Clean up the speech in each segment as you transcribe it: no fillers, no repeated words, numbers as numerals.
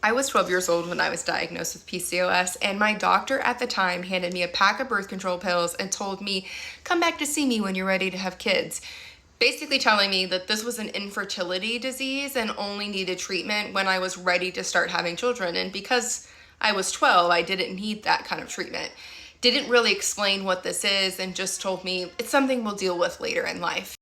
I was 12 years old when I was diagnosed with PCOS, and my doctor at the time handed me a pack of birth control pills and told me, come back to see me when you're ready to have kids. Basically telling me that this was an infertility disease and only needed treatment when I was ready to start having children. And because I was 12, I didn't need that kind of treatment. Didn't really explain what this is and just told me it's something we'll deal with later in life.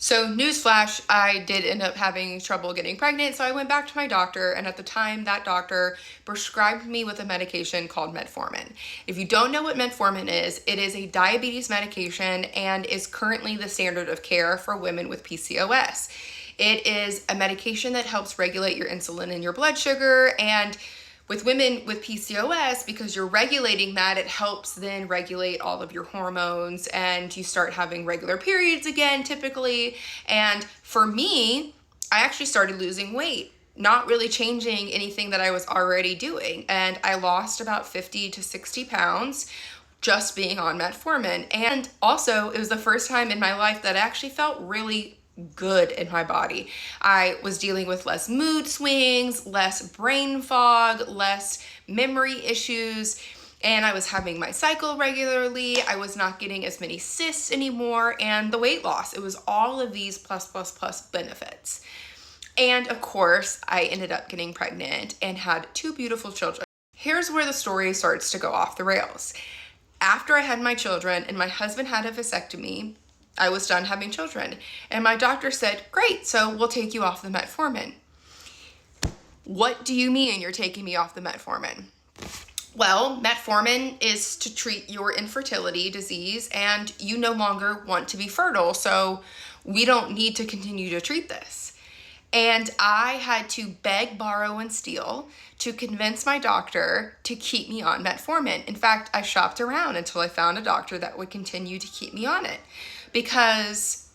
So newsflash, I did end up having trouble getting pregnant, so I went back to my doctor, and at the time, that doctor prescribed me with a medication called metformin. If you don't know what metformin is, it is a diabetes medication and is currently the standard of care for women with PCOS. It is a medication that helps regulate your insulin and your blood sugar, and with women with PCOS, because you're regulating that, it helps then regulate all of your hormones and you start having regular periods again, typically. And for me, I actually started losing weight, not really changing anything that I was already doing. And I lost about 50 to 60 pounds just being on metformin. And also, it was the first time in my life that I actually felt really good in my body. I was dealing with less mood swings, less brain fog, less memory issues, and I was having my cycle regularly. I was not getting as many cysts anymore, and the weight loss. It was all of these plus benefits. And of course, I ended up getting pregnant and had 2 beautiful children. Here's where the story starts to go off the rails. After I had my children and my husband had a vasectomy, I was done having children. And my doctor said, great, so we'll take you off the metformin. What do you mean you're taking me off the metformin? Well, metformin is to treat your infertility disease and you no longer want to be fertile, so we don't need to continue to treat this. And I had to beg, borrow, and steal to convince my doctor to keep me on metformin. In fact, I shopped around until I found a doctor that would continue to keep me on it, because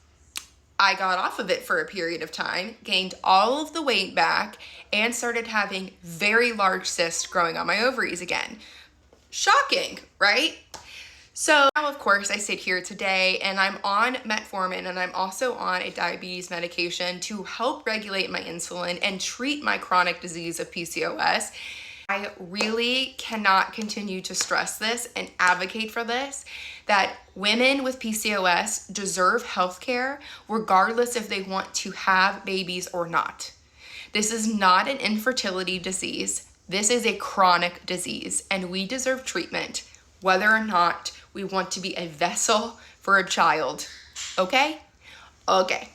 I got off of it for a period of time, gained all of the weight back, and started having very large cysts growing on my ovaries again. Shocking, right? So now, of course, I sit here today and I'm on metformin, and I'm also on a diabetes medication to help regulate my insulin and treat my chronic disease of PCOS. I really cannot continue to stress this and advocate for this, that women with PCOS deserve healthcare regardless if they want to have babies or not. This is not an infertility disease. This is a chronic disease, and we deserve treatment whether or not we want to be a vessel for a child. Okay? Okay.